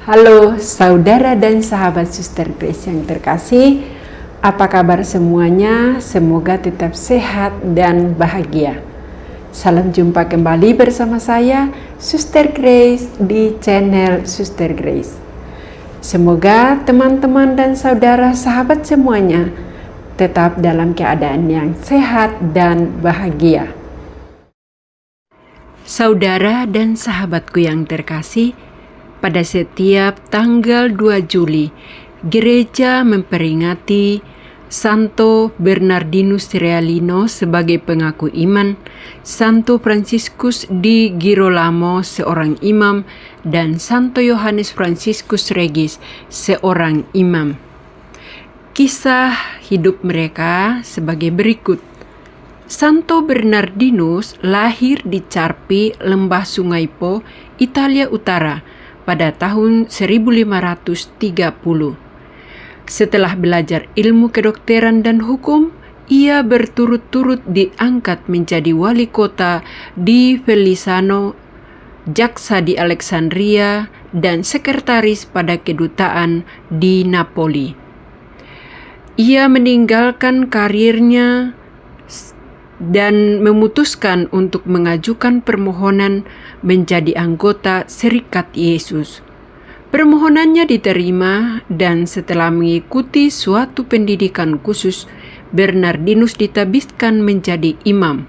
Halo saudara dan sahabat Suster Grace yang terkasih, apa kabar semuanya? Semoga tetap sehat dan bahagia. Salam jumpa kembali bersama saya, Suster Grace, di channel Suster Grace. Semoga teman-teman dan saudara sahabat semuanya tetap dalam keadaan yang sehat dan bahagia. Saudara dan sahabatku yang terkasih, pada setiap tanggal 2 Juli, gereja memperingati Santo Bernardinus Realino sebagai pengaku iman, Santo Fransiskus di Girolamo seorang imam, dan Santo Yohanes Franciscus Regis seorang imam. Kisah hidup mereka sebagai berikut. Santo Bernardinus lahir di Carpi, Lembah Sungai Po, Italia Utara, pada tahun 1530. Setelah belajar ilmu kedokteran dan hukum, ia berturut-turut diangkat menjadi wali kota di Feliciano, jaksa di Alexandria, dan sekretaris pada kedutaan di Napoli. Ia meninggalkan karirnya dan memutuskan untuk mengajukan permohonan menjadi anggota Serikat Yesus. Permohonannya diterima, dan setelah mengikuti suatu pendidikan khusus, Bernardinus ditabiskan menjadi imam.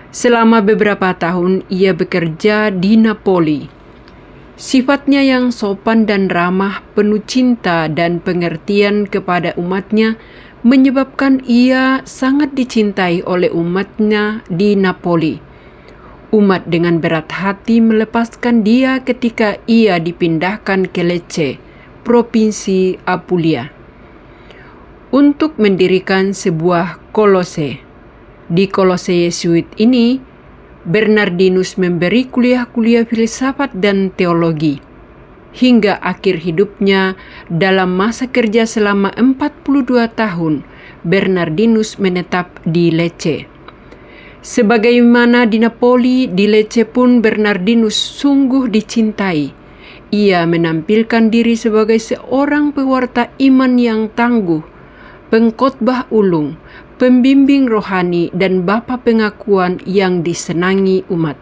Selama beberapa tahun ia bekerja di Napoli. Sifatnya yang sopan dan ramah, penuh cinta dan pengertian kepada umatnya menyebabkan ia sangat dicintai oleh umatnya di Napoli. Umat dengan berat hati melepaskan dia ketika ia dipindahkan ke Lecce, Provinsi Apulia, untuk mendirikan sebuah kolose. Di kolose Yesuit ini, Bernardinus memberi kuliah-kuliah filsafat dan teologi. Hingga akhir hidupnya, dalam masa kerja selama 42 tahun, Bernardinus menetap di Lecce. Sebagaimana di Napoli, di Lecce pun Bernardinus sungguh dicintai. Ia menampilkan diri sebagai seorang pewarta iman yang tangguh, pengkhotbah ulung, pembimbing rohani, dan bapa pengakuan yang disenangi umat.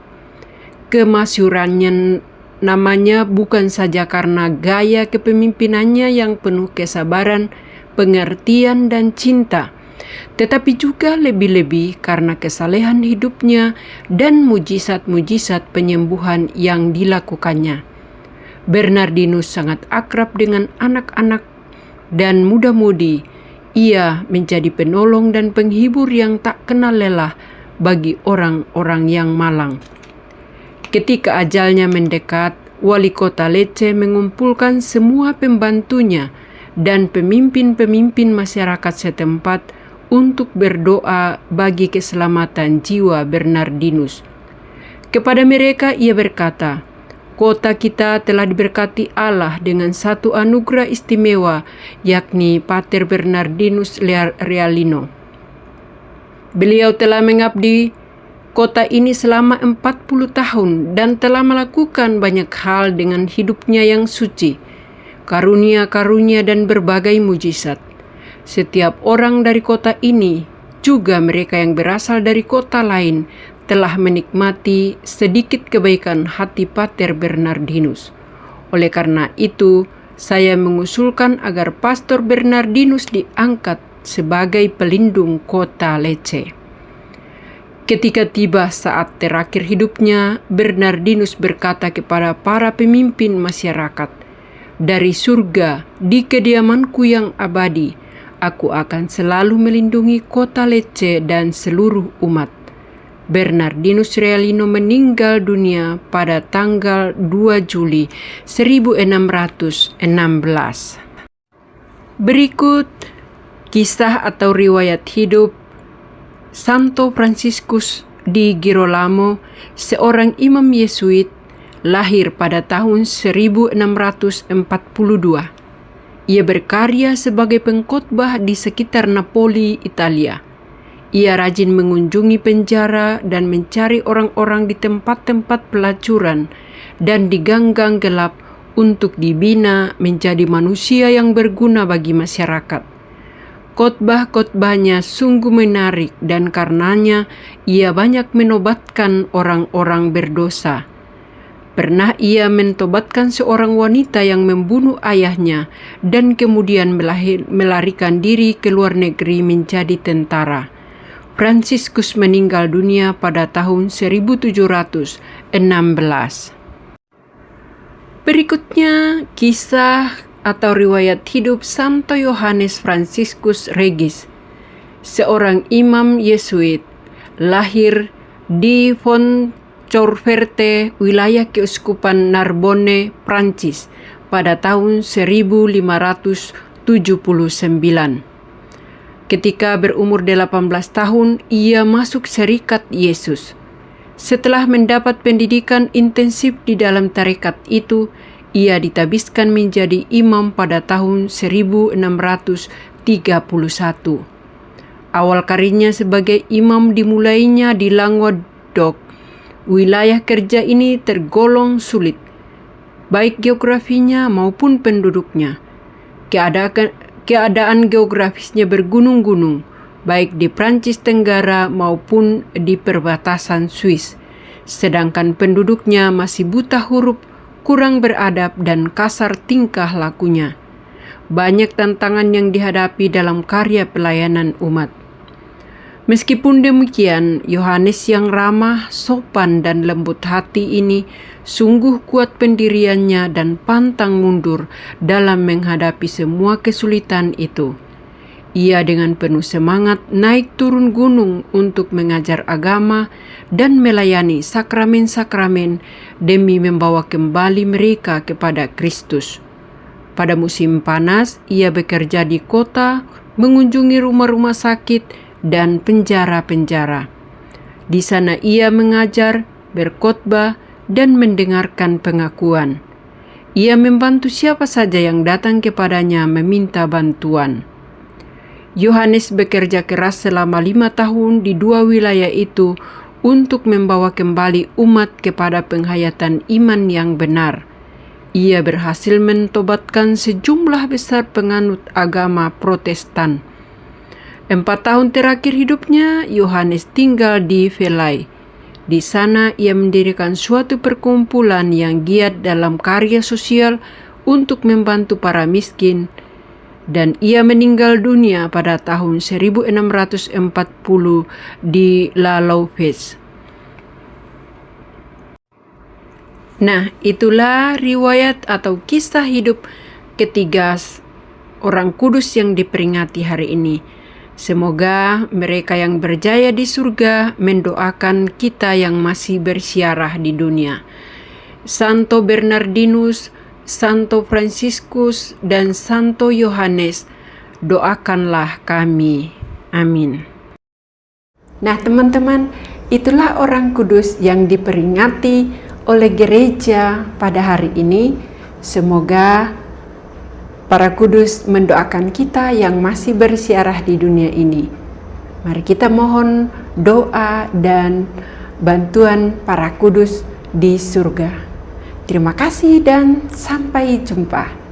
Kemasyhurannya namanya bukan saja karena gaya kepemimpinannya yang penuh kesabaran, pengertian, dan cinta, tetapi juga lebih-lebih karena kesalehan hidupnya dan mujizat-mujizat penyembuhan yang dilakukannya. Bernardinus sangat akrab dengan anak-anak dan muda-mudi. Ia menjadi penolong dan penghibur yang tak kenal lelah bagi orang-orang yang malang. Ketika ajalnya mendekat, wali kota Lecce mengumpulkan semua pembantunya dan pemimpin-pemimpin masyarakat setempat untuk berdoa bagi keselamatan jiwa Bernardinus. Kepada mereka ia berkata, "Kota kita telah diberkati Allah dengan satu anugerah istimewa, yakni Pater Bernardinus Realino. Beliau telah mengabdi kota ini selama 40 tahun dan telah melakukan banyak hal dengan hidupnya yang suci, karunia-karunia dan berbagai mujizat. Setiap orang dari kota ini, juga mereka yang berasal dari kota lain, telah menikmati sedikit kebaikan hati Pater Bernardinus. Oleh karena itu, saya mengusulkan agar Pastor Bernardinus diangkat sebagai pelindung kota Lecce." Ketika tiba saat terakhir hidupnya, Bernardinus berkata kepada para pemimpin masyarakat, "Dari surga, di kediamanku yang abadi, aku akan selalu melindungi kota Lecce dan seluruh umat." Bernardinus Realino meninggal dunia pada tanggal 2 Juli 1616. Berikut kisah atau riwayat hidup Santo Fransiskus di Girolamo, seorang imam Yesuit, lahir pada tahun 1642. Ia berkarya sebagai pengkhotbah di sekitar Napoli, Italia. Ia rajin mengunjungi penjara dan mencari orang-orang di tempat-tempat pelacuran dan di gang-gang gelap untuk dibina menjadi manusia yang berguna bagi masyarakat. Khotbah-khotbahnya sungguh menarik dan karenanya ia banyak menobatkan orang-orang berdosa. Pernah ia mentobatkan seorang wanita yang membunuh ayahnya dan kemudian melarikan diri ke luar negeri menjadi tentara. Fransiskus meninggal dunia pada tahun 1716. Berikutnya kisah atau riwayat hidup Santo Yohanes Franciscus Regis, seorang imam Yesuit, lahir di Foncouverte, wilayah Keuskupan Narbonne, Prancis, pada tahun 1579. Ketika berumur 18 tahun, ia masuk Serikat Yesus. Setelah mendapat pendidikan intensif di dalam tarekat itu, ia ditabiskan menjadi imam pada tahun 1631. Awal karirnya sebagai imam dimulainya di Languedoc. Wilayah kerja ini tergolong sulit, baik geografinya maupun penduduknya. Keadaan geografisnya bergunung-gunung, baik di Prancis Tenggara maupun di perbatasan Swiss. Sedangkan penduduknya masih buta huruf, kurang beradab dan kasar tingkah lakunya. Banyak tantangan yang dihadapi dalam karya pelayanan umat. Meskipun demikian, Yohanes yang ramah, sopan dan lembut hati ini sungguh kuat pendiriannya dan pantang mundur dalam menghadapi semua kesulitan itu. Ia dengan penuh semangat naik turun gunung untuk mengajar agama dan melayani sakramen-sakramen demi membawa kembali mereka kepada Kristus. Pada musim panas, ia bekerja di kota, mengunjungi rumah-rumah sakit dan penjara-penjara. Di sana ia mengajar, berkhotbah, dan mendengarkan pengakuan. Ia membantu siapa saja yang datang kepadanya meminta bantuan. Yohanes bekerja keras selama 5 tahun di 2 wilayah itu untuk membawa kembali umat kepada penghayatan iman yang benar. Ia berhasil mentobatkan sejumlah besar penganut agama Protestan. 4 tahun terakhir hidupnya, Yohanes tinggal di Velay. Di sana ia mendirikan suatu perkumpulan yang giat dalam karya sosial untuk membantu para miskin, dan ia meninggal dunia pada tahun 1640 di La Louveuse. Nah, itulah riwayat atau kisah hidup ketiga orang kudus yang diperingati hari ini. Semoga mereka yang berjaya di surga mendoakan kita yang masih bersiarah di dunia. Santo Bernardinus, Santo Franciscus, dan Santo Yohanes, doakanlah kami. Amin. Nah teman-teman, itulah orang kudus yang diperingati oleh gereja pada hari ini. Semoga para kudus mendoakan kita yang masih bersiarah di dunia ini. Mari kita mohon doa dan bantuan para kudus di surga. Terima kasih dan sampai jumpa.